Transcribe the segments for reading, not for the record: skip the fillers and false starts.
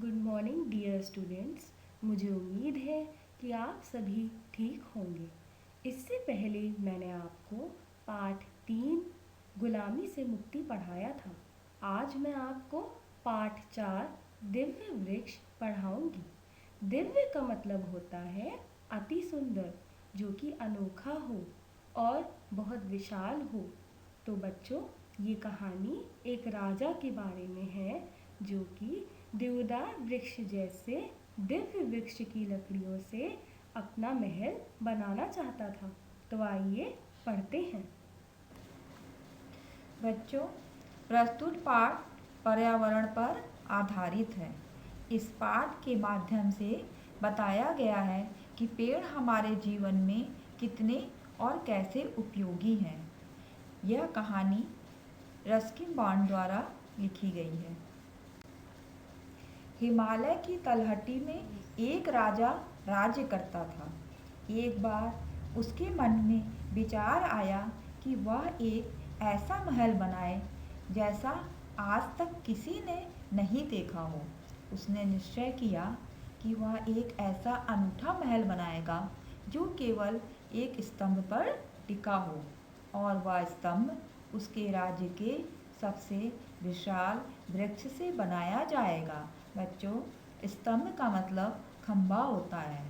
Good morning dear students. मुझे उम्मीद है कि आप सभी ठीक होंगे। इससे पहले मैंने आपको पाठ 3 गुलामी से मुक्ति पढ़ाया था। आज मैं आपको पाठ 4 दिव्य वृक्ष पढ़ाऊंगी। दिव्य का मतलब होता है अति सुंदर, जो कि अनोखा हो और बहुत विशाल हो। तो बच्चों, ये कहानी एक राजा के बारे में है जो कि देवदार वृक्ष जैसे दिव्य वृक्ष की लकड़ियों से अपना महल बनाना चाहता था। तो आइए पढ़ते हैं। बच्चों, प्रस्तुत पाठ पर्यावरण पर आधारित है। इस पाठ के माध्यम से बताया गया है कि पेड़ हमारे जीवन में कितने और कैसे उपयोगी हैं। यह कहानी रस्किन बॉन्ड द्वारा लिखी गई है। हिमालय की तलहटी में एक राजा राज्य करता था। एक बार उसके मन में विचार आया कि वह एक ऐसा महल बनाए जैसा आज तक किसी ने नहीं देखा हो। उसने निश्चय किया कि वह एक ऐसा अनूठा महल बनाएगा जो केवल एक स्तंभ पर टिका हो, और वह स्तंभ उसके राज्य के सबसे विशाल वृक्ष से बनाया जाएगा। बच्चों, स्तंभ का मतलब खंभा होता है।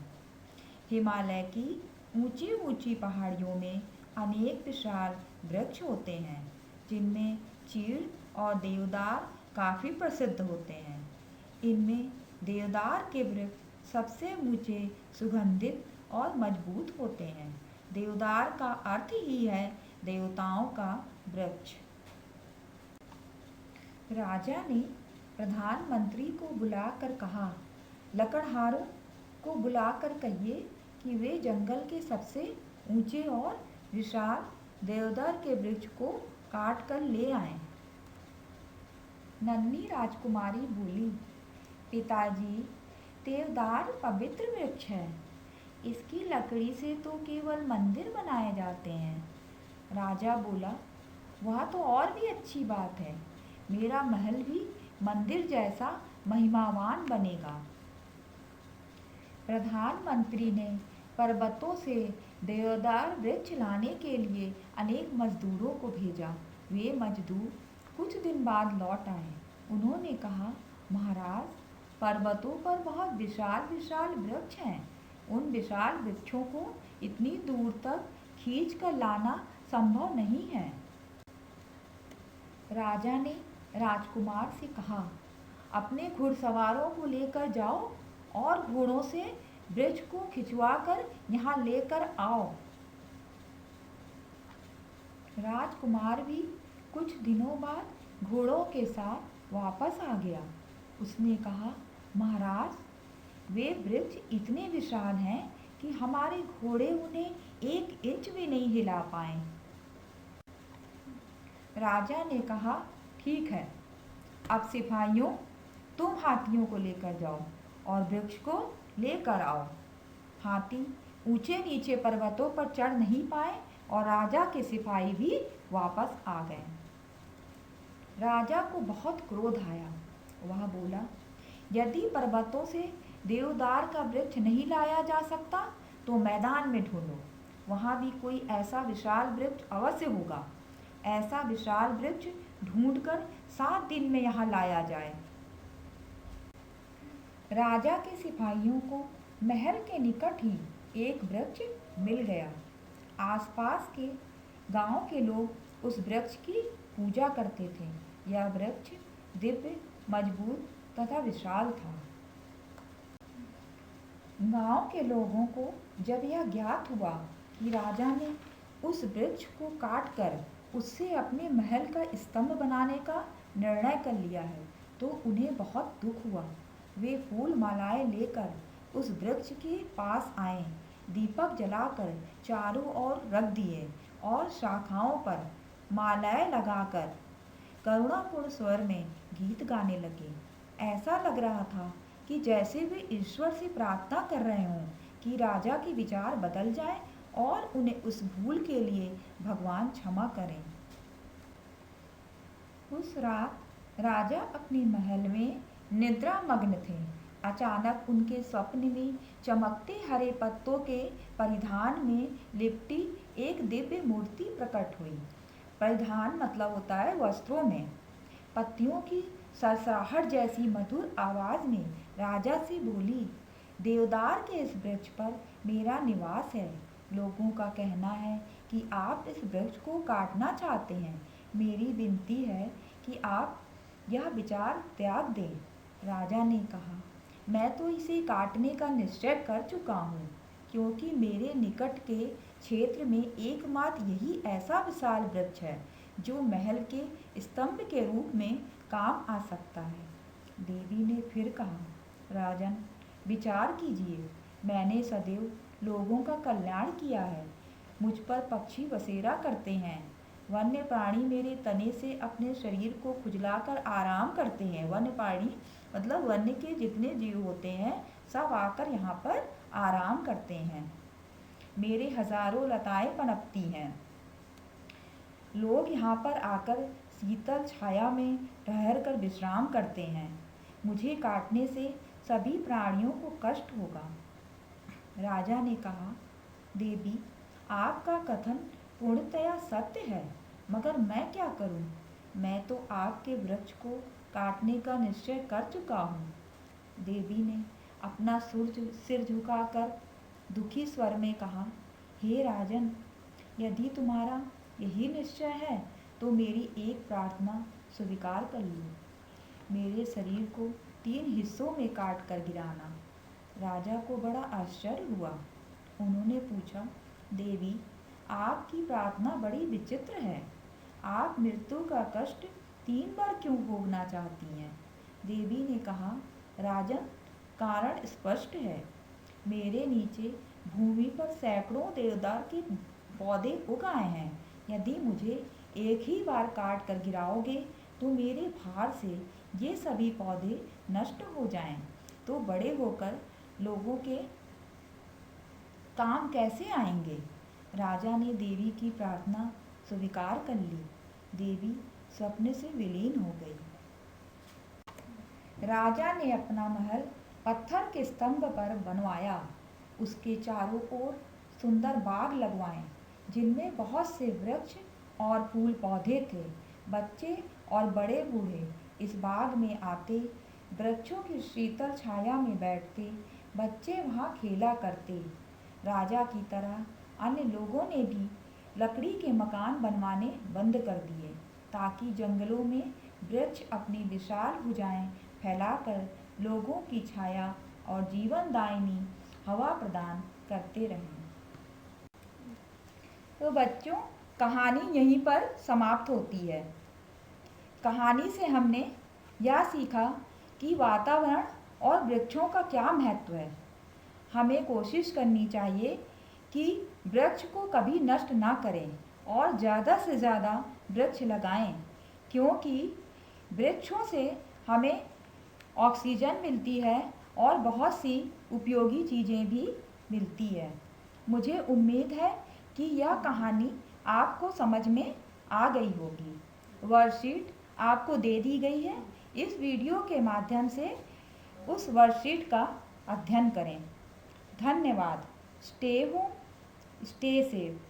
हिमालय की ऊंची ऊंची पहाड़ियों में अनेक विशाल वृक्ष होते हैं, जिनमें चीड़ और देवदार काफ़ी प्रसिद्ध होते हैं। इनमें देवदार के वृक्ष सबसे ऊंचे, सुगंधित और मजबूत होते हैं। देवदार का अर्थ ही है देवताओं का वृक्ष। राजा ने प्रधानमंत्री को बुलाकर कहा, लकड़हारों को बुलाकर कहिए कि वे जंगल के सबसे ऊंचे और विशाल देवदार के वृक्ष को काट कर ले आएं। नन्ही राजकुमारी बोली, पिताजी, देवदार पवित्र वृक्ष है। इसकी लकड़ी से तो केवल मंदिर बनाए जाते हैं। राजा बोला, वह तो और भी अच्छी बात है। मेरा महल भी मंदिर जैसा महिमावान बनेगा। प्रधानमंत्री ने पर्वतों से देवदार वृक्ष लाने के लिए अनेक मजदूरों को भेजा। वे मजदूर कुछ दिन बाद लौट आए। उन्होंने कहा, महाराज, पर्वतों पर बहुत विशाल विशाल वृक्ष हैं। उन विशाल वृक्षों को इतनी दूर तक खींच कर लाना संभव नहीं है। राजा ने राजकुमार से कहा, अपने घुड़सवारों को लेकर जाओ और घोड़ों से वृक्ष को खिंचवाकर यहाँ लेकर आओ। राजकुमार भी कुछ दिनों बाद घोड़ों के साथ वापस आ गया। उसने कहा, महाराज, वे वृक्ष इतने विशाल हैं कि हमारे घोड़े उन्हें 1 इंच भी नहीं हिला पाए। राजा ने कहा, ठीक है, अब सिपाहियों, तुम हाथियों को लेकर जाओ और वृक्ष को लेकर आओ। हाथी ऊंचे नीचे पर्वतों पर चढ़ नहीं पाए और राजा के सिपाही भी वापस आ गए। राजा को बहुत क्रोध आया। वह बोला, यदि पर्वतों से देवदार का वृक्ष नहीं लाया जा सकता तो मैदान में ढूंढो, वहाँ भी कोई ऐसा विशाल वृक्ष अवश्य होगा। ऐसा विशाल वृक्ष ढूंढकर 7 दिन में यहाँ लाया जाए। राजा के सिपाहियों को महल के निकट ही एक वृक्ष मिल गया। आसपास के गांव के लोग उस वृक्ष की पूजा करते थे। यह वृक्ष दिव्य, मजबूत तथा विशाल था। गांव के लोगों को जब यह ज्ञात हुआ कि राजा ने उस वृक्ष को काटकर उससे अपने महल का स्तंभ बनाने का निर्णय कर लिया है, तो उन्हें बहुत दुख हुआ। वे फूल मालाएं लेकर उस वृक्ष के पास आए, दीपक जलाकर चारों ओर रख दिए और शाखाओं पर मालाएं लगाकर करुणापूर्ण स्वर में गीत गाने लगे। ऐसा लग रहा था कि जैसे वे ईश्वर से प्रार्थना कर रहे हों कि राजा के विचार बदल जाएं और उन्हें उस भूल के लिए भगवान क्षमा करें। उस रात राजा अपने महल में निद्रा मग्न थे। अचानक उनके स्वप्न में चमकते हरे पत्तों के परिधान में लिपटी एक दिव्य मूर्ति प्रकट हुई। परिधान मतलब होता है वस्त्रों में। पत्तियों की सरसराहट जैसी मधुर आवाज में राजा से बोली, देवदार के इस वृक्ष पर मेरा निवास है। लोगों का कहना है कि आप इस वृक्ष को काटना चाहते हैं। मेरी विनती है कि आप यह विचार त्याग दें। राजा ने कहा, मैं तो इसे काटने का निश्चय कर चुका हूँ, क्योंकि मेरे निकट के क्षेत्र में एकमात्र यही ऐसा विशाल वृक्ष है जो महल के स्तंभ के रूप में काम आ सकता है। देवी ने फिर कहा, राजन, विचार कीजिए। मैंने सदैव लोगों का कल्याण किया है। मुझ पर पक्षी बसेरा करते हैं। वन्य प्राणी मेरे तने से अपने शरीर को खुजलाकर आराम करते हैं। वन्य प्राणी मतलब वन्य के जितने जीव होते हैं सब आकर यहाँ पर आराम करते हैं। मेरे हजारों लताएं पनपती हैं। लोग यहाँ पर आकर शीतल छाया में ठहरकर विश्राम करते हैं। मुझे काटने से सभी प्राणियों को कष्ट होगा। राजा ने कहा, देवी, आपका कथन पूर्णतया सत्य है, मगर मैं क्या करूं? मैं तो आपके वृक्ष को काटने का निश्चय कर चुका हूँ। देवी ने अपना सिर झुकाकर दुखी स्वर में कहा, हे राजन, यदि तुम्हारा यही निश्चय है तो मेरी एक प्रार्थना स्वीकार कर लो। मेरे शरीर को 3 हिस्सों में काट कर गिराना। राजा को बड़ा आश्चर्य हुआ। उन्होंने पूछा, देवी, आपकी प्रार्थना बड़ी विचित्र है। आप मृत्यु का कष्ट 3 बार क्यों भोगना चाहती हैं? देवी ने कहा, राजन, कारण स्पष्ट है। मेरे नीचे भूमि पर सैकड़ों देवदार के पौधे उग आए हैं। यदि मुझे एक ही बार काट कर गिराओगे तो मेरे भार से ये सभी पौधे नष्ट हो जाएं, तो बड़े होकर लोगों के काम कैसे आएंगे? राजा ने देवी की प्रार्थना स्वीकार कर ली। देवी स्वप्न से विलीन हो गई। राजा ने अपना महल पत्थर के स्तंभ पर बनवाया। उसके चारों ओर सुंदर बाग लगवाए, जिनमें बहुत से वृक्ष और फूल पौधे थे। बच्चे और बड़े बूढ़े इस बाग में आते, वृक्षों की शीतल छाया में बैठते, बच्चे वहाँ खेला करते। राजा की तरह अन्य लोगों ने भी लकड़ी के मकान बनवाने बंद कर दिए, ताकि जंगलों में वृक्ष अपनी विशाल भुजाएं फैलाकर लोगों की छाया और जीवनदायिनी हवा प्रदान करते रहें। तो बच्चों, कहानी यहीं पर समाप्त होती है। कहानी से हमने यह सीखा कि वातावरण और वृक्षों का क्या महत्व है। हमें कोशिश करनी चाहिए कि वृक्ष को कभी नष्ट ना करें और ज़्यादा से ज़्यादा वृक्ष लगाएं, क्योंकि वृक्षों से हमें ऑक्सीजन मिलती है और बहुत सी उपयोगी चीज़ें भी मिलती है। मुझे उम्मीद है कि यह कहानी आपको समझ में आ गई होगी। वर्कशीट आपको दे दी गई है। इस वीडियो के माध्यम से उस वर्कशीट का अध्ययन करें। धन्यवाद। Stay home, stay safe.